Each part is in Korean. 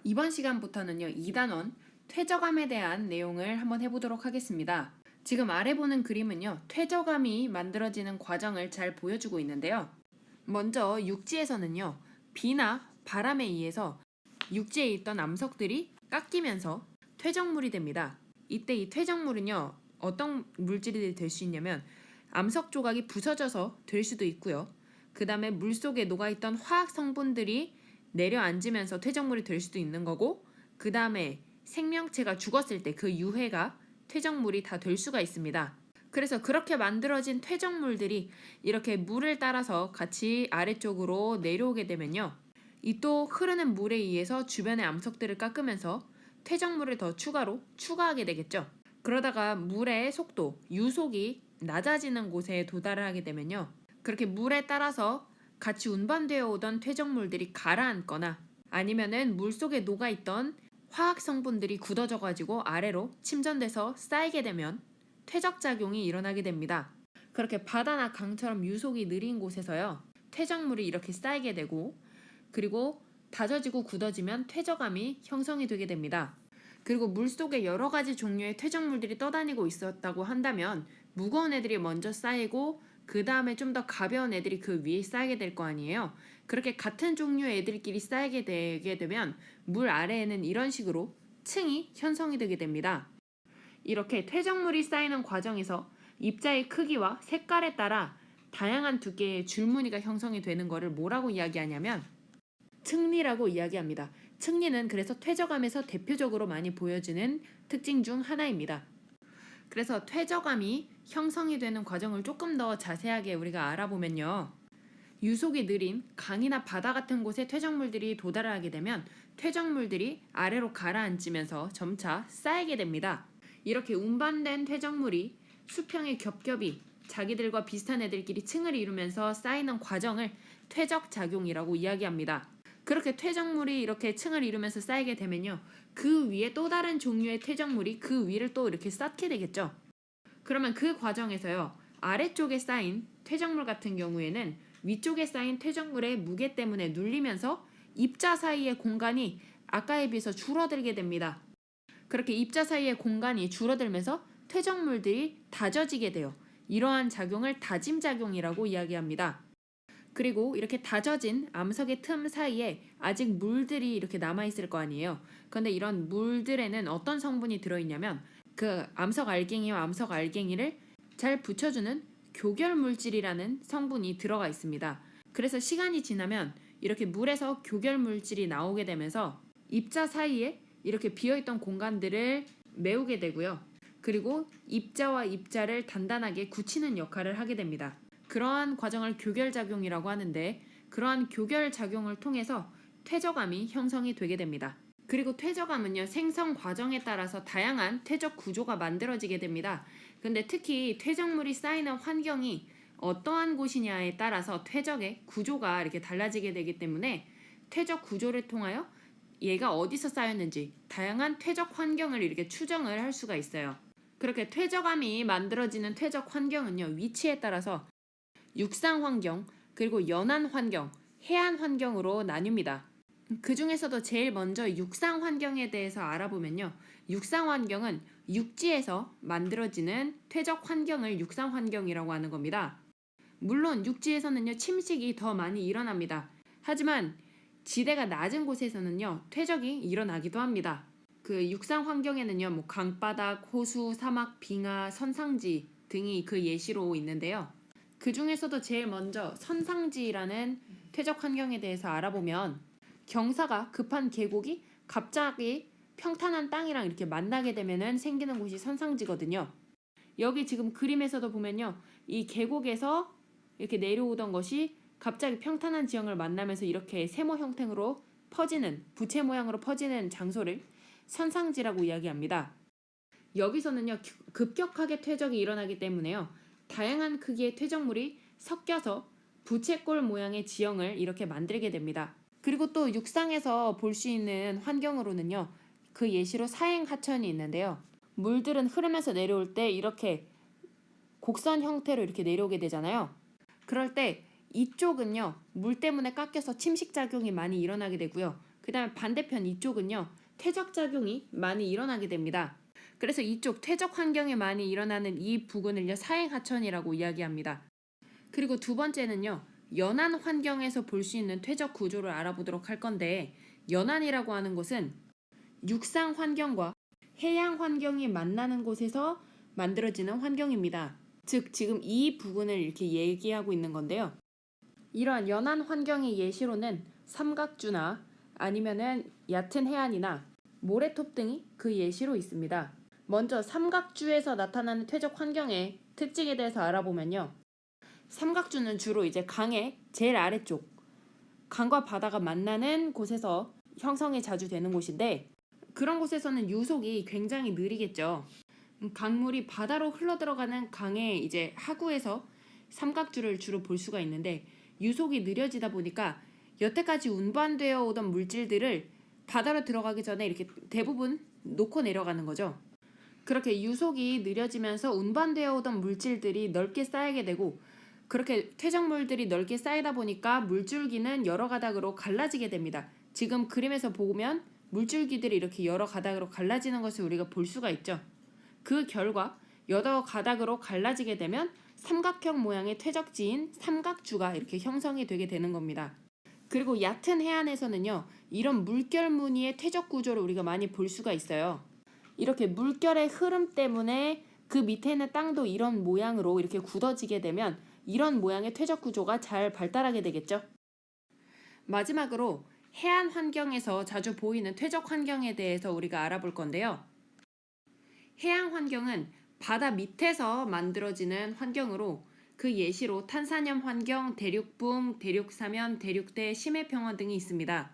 이번 시간부터는요, 2단원 퇴적암에 대한 내용을 한번 해보도록 하겠습니다. 지금 아래 보는 그림은요, 퇴적암이 만들어지는 과정을 잘 보여주고 있는데요. 먼저 육지에서는요, 비나 바람에 의해서 육지에 있던 암석들이 깎이면서 퇴적물이 됩니다. 이때 이 퇴적물은요, 어떤 물질이 될 수 있냐면 암석 조각이 부서져서 될 수도 있고요. 그 다음에 물속에 녹아있던 화학 성분들이 내려앉으면서 퇴적물이 될 수도 있는 거고, 그 다음에 생명체가 죽었을 때 그 유해가 퇴적물이 다 될 수가 있습니다. 그래서 그렇게 만들어진 퇴적물들이 이렇게 물을 따라서 같이 아래쪽으로 내려오게 되면요, 이 또 흐르는 물에 의해서 주변의 암석들을 깎으면서 퇴적물을 더 추가로 추가하게 되겠죠. 그러다가 물의 속도, 유속이 낮아지는 곳에 도달하게 되면요, 그렇게 물에 따라서 같이 운반되어 오던 퇴적물들이 가라앉거나 아니면은 물속에 녹아있던 화학 성분들이 굳어져 가지고 아래로 침전돼서 쌓이게 되면 퇴적작용이 일어나게 됩니다. 그렇게 바다나 강처럼 유속이 느린 곳에서요, 퇴적물이 이렇게 쌓이게 되고, 그리고 다져지고 굳어지면 퇴적암이 형성이 되게 됩니다. 그리고 물속에 여러 가지 종류의 퇴적물들이 떠다니고 있었다고 한다면 무거운 애들이 먼저 쌓이고 그 다음에 좀 더 가벼운 애들이 그 위에 쌓이게 될 거 아니에요. 그렇게 같은 종류의 애들끼리 쌓이게 되게 되면 물 아래에는 이런 식으로 층이 형성이 되게 됩니다. 이렇게 퇴적물이 쌓이는 과정에서 입자의 크기와 색깔에 따라 다양한 두께의 줄무늬가 형성이 되는 것을 뭐라고 이야기하냐면 층리라고 이야기합니다. 층리는 그래서 퇴적암에서 대표적으로 많이 보여지는 특징 중 하나입니다. 그래서 퇴적암이 형성이 되는 과정을 조금 더 자세하게 우리가 알아보면요, 유속이 느린 강이나 바다 같은 곳에 퇴적물들이 도달하게 되면 퇴적물들이 아래로 가라앉으면서 점차 쌓이게 됩니다. 이렇게 운반된 퇴적물이 수평의 겹겹이 자기들과 비슷한 애들끼리 층을 이루면서 쌓이는 과정을 퇴적작용이라고 이야기합니다. 그렇게 퇴적물이 이렇게 층을 이루면서 쌓이게 되면요, 그 위에 또 다른 종류의 퇴적물이 그 위를 또 이렇게 쌓게 되겠죠. 그러면 그 과정에서요, 아래쪽에 쌓인 퇴적물 같은 경우에는 위쪽에 쌓인 퇴적물의 무게 때문에 눌리면서 입자 사이의 공간이 아까에 비해서 줄어들게 됩니다. 그렇게 입자 사이의 공간이 줄어들면서 퇴적물들이 다져지게 돼요. 이러한 작용을 다짐작용이라고 이야기합니다. 그리고 이렇게 다져진 암석의 틈 사이에 아직 물들이 이렇게 남아있을 거 아니에요. 그런데 이런 물들에는 어떤 성분이 들어있냐면 그 암석 알갱이와 암석 알갱이를 잘 붙여주는 교결 물질이라는 성분이 들어가 있습니다. 그래서 시간이 지나면 이렇게 물에서 교결 물질이 나오게 되면서 입자 사이에 이렇게 비어있던 공간들을 메우게 되고요. 그리고 입자와 입자를 단단하게 굳히는 역할을 하게 됩니다. 그러한 과정을 교결작용이라고 하는데, 그러한 교결작용을 통해서 퇴적암이 형성이 되게 됩니다. 그리고 퇴적암은요, 생성 과정에 따라서 다양한 퇴적 구조가 만들어지게 됩니다. 근데 특히 퇴적물이 쌓이는 환경이 어떠한 곳이냐에 따라서 퇴적의 구조가 이렇게 달라지게 되기 때문에 퇴적 구조를 통하여 얘가 어디서 쌓였는지 다양한 퇴적 환경을 이렇게 추정을 할 수가 있어요. 그렇게 퇴적암이 만들어지는 퇴적 환경은요, 위치에 따라서 육상 환경, 그리고 연안 환경, 해안 환경으로 나뉩니다. 그 중에서도 제일 먼저 육상 환경에 대해서 알아보면요, 육상 환경은 육지에서 만들어지는 퇴적 환경을 육상 환경이라고 하는 겁니다. 물론 육지에서는요, 침식이 더 많이 일어납니다. 하지만 지대가 낮은 곳에서는요, 퇴적이 일어나기도 합니다. 그 육상 환경에는요, 뭐 강바닥, 호수, 사막, 빙하, 선상지 등이 그 예시로 있는데요. 그 중에서도 제일 먼저 선상지라는 퇴적 환경에 대해서 알아보면 경사가 급한 계곡이 갑자기 평탄한 땅이랑 이렇게 만나게 되면은 생기는 곳이 선상지거든요. 여기 지금 그림에서도 보면요, 이 계곡에서 이렇게 내려오던 것이 갑자기 평탄한 지형을 만나면서 이렇게 세모 형태로 퍼지는, 부채 모양으로 퍼지는 장소를 선상지라고 이야기합니다. 여기서는요, 급격하게 퇴적이 일어나기 때문에요, 다양한 크기의 퇴적물이 섞여서 부채꼴 모양의 지형을 이렇게 만들게 됩니다. 그리고 또 육상에서 볼 수 있는 환경으로는요, 그 예시로 사행하천이 있는데요, 물들은 흐르면서 내려올 때 이렇게 곡선 형태로 이렇게 내려오게 되잖아요. 그럴 때 이쪽은요, 물 때문에 깎여서 침식작용이 많이 일어나게 되고요. 그다음에 반대편 이쪽은요. 퇴적 작용이 많이 일어나게 됩니다. 그래서 이쪽 퇴적 환경에 많이 일어나는 이 부근을요. 사행하천이라고 이야기합니다. 그리고 두 번째는요. 연안 환경에서 볼 수 있는 퇴적 구조를 알아보도록 할 건데, 연안이라고 하는 곳은 육상 환경과 해양 환경이 만나는 곳에서 만들어지는 환경입니다. 즉 지금 이 부분을 이렇게 얘기하고 있는 건데요. 이러한 연안 환경의 예시로는 삼각주나 아니면은 얕은 해안이나 모래톱 등이 그 예시로 있습니다. 먼저 삼각주에서 나타나는 퇴적 환경의 특징에 대해서 알아보면요. 삼각주는 주로 이제 강의 제일 아래쪽, 강과 바다가 만나는 곳에서 형성이 자주 되는 곳인데, 그런 곳에서는 유속이 굉장히 느리겠죠. 강물이 바다로 흘러들어가는 강의 이제 하구에서 삼각주를 주로 볼 수가 있는데, 유속이 느려지다 보니까 여태까지 운반되어 오던 물질들을 바다로 들어가기 전에 이렇게 대부분 놓고 내려가는 거죠. 그렇게 유속이 느려지면서 운반되어 오던 물질들이 넓게 쌓이게 되고, 그렇게 퇴적물들이 넓게 쌓이다 보니까 물줄기는 여러 가닥으로 갈라지게 됩니다. 지금 그림에서 보면 물줄기들이 이렇게 여러 가닥으로 갈라지는 것을 우리가 볼 수가 있죠. 그 결과 여러 가닥으로 갈라지게 되면 삼각형 모양의 퇴적지인 삼각주가 이렇게 형성이 되게 되는 겁니다. 그리고 얕은 해안에서는요, 이런 물결 무늬의 퇴적 구조를 우리가 많이 볼 수가 있어요. 이렇게 물결의 흐름 때문에 그 밑에 있는 땅도 이런 모양으로 이렇게 굳어지게 되면 이런 모양의 퇴적 구조가 잘 발달하게 되겠죠. 마지막으로 해안 환경에서 자주 보이는 퇴적 환경에 대해서 우리가 알아볼 건데요. 해양 환경은 바다 밑에서 만들어지는 환경으로 그 예시로 탄산염 환경, 대륙붕, 대륙사면, 대륙대, 심해평원 등이 있습니다.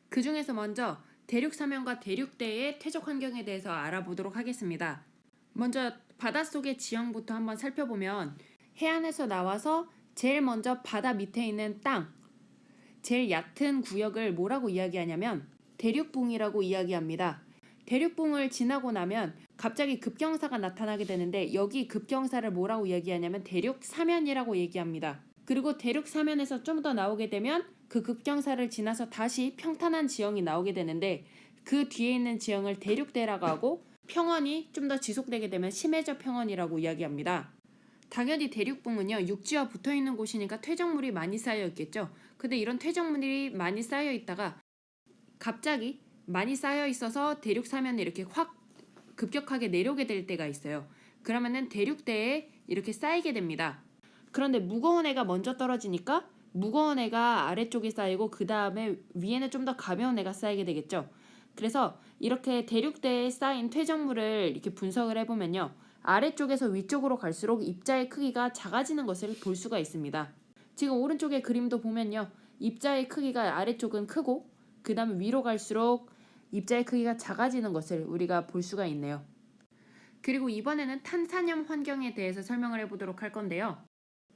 그 중에서 먼저 대륙사면과 대륙대의 퇴적 환경에 대해서 알아보도록 하겠습니다. 먼저 바닷속의 지형부터 한번 살펴보면, 해안에서 나와서 제일 먼저 바다 밑에 있는 땅, 제일 얕은 구역을 뭐라고 이야기하냐면 대륙붕이라고 이야기합니다. 대륙붕을 지나고 나면 갑자기 급경사가 나타나게 되는데, 여기 급경사를 뭐라고 이야기하냐면 대륙사면이라고 얘기합니다. 그리고 대륙사면에서 좀 더 나오게 되면 그 급경사를 지나서 다시 평탄한 지형이 나오게 되는데, 그 뒤에 있는 지형을 대륙대라고 하고, 평원이 좀 더 지속되게 되면 심해저 평원이라고 이야기합니다. 당연히 대륙붕은요, 육지와 붙어있는 곳이니까 퇴적물이 많이 쌓여 있겠죠. 근데 이런 퇴적물이 많이 쌓여 있다가 갑자기 많이 쌓여 있어서 대륙사면에 이렇게 확 급격하게 내려오게 될 때가 있어요. 그러면은 대륙대에 이렇게 쌓이게 됩니다. 그런데 무거운 애가 먼저 떨어지니까 무거운 애가 아래쪽에 쌓이고, 그 다음에 위에는 좀 더 가벼운 애가 쌓이게 되겠죠. 그래서 이렇게 대륙대에 쌓인 퇴적물을 이렇게 분석을 해보면요, 아래쪽에서 위쪽으로 갈수록 입자의 크기가 작아지는 것을 볼 수가 있습니다. 지금 오른쪽의 그림도 보면요, 입자의 크기가 아래쪽은 크고 그 다음에 위로 갈수록 입자의 크기가 작아지는 것을 우리가 볼 수가 있네요. 그리고 이번에는 탄산염 환경에 대해서 설명을 해보도록 할 건데요.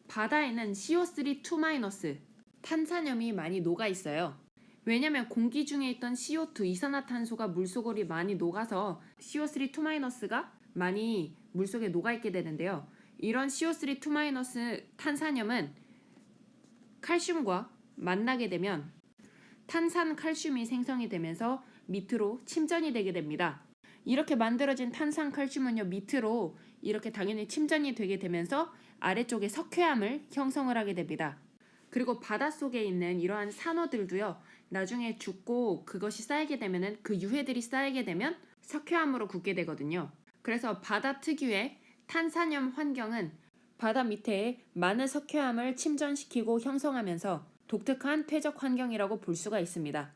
바다에는 CO3 탄산염이 많이 녹아 있어요. 왜냐면 공기 중에 있던 CO2 이산화탄소가 물속으로 많이 녹아서 CO3 많이 물속에 녹아 있게 되는데요. 이런 CO3 탄산염은 칼슘과 만나게 되면 탄산 칼슘이 생성이 되면서 밑으로 침전이 되게 됩니다. 이렇게 만들어진 탄산 칼슘은요, 밑으로 이렇게 당연히 침전이 되게 되면서 아래쪽에 석회암을 형성을 하게 됩니다. 그리고 바닷속에 있는 이러한 산호들도요, 나중에 죽고 그것이 쌓이게 되면은, 그 유해들이 쌓이게 되면 석회암으로 굳게 되거든요. 그래서 바다 특유의 탄산염 환경은 바다 밑에 많은 석회암을 침전시키고 형성하면서 독특한 퇴적 환경이라고 볼 수가 있습니다.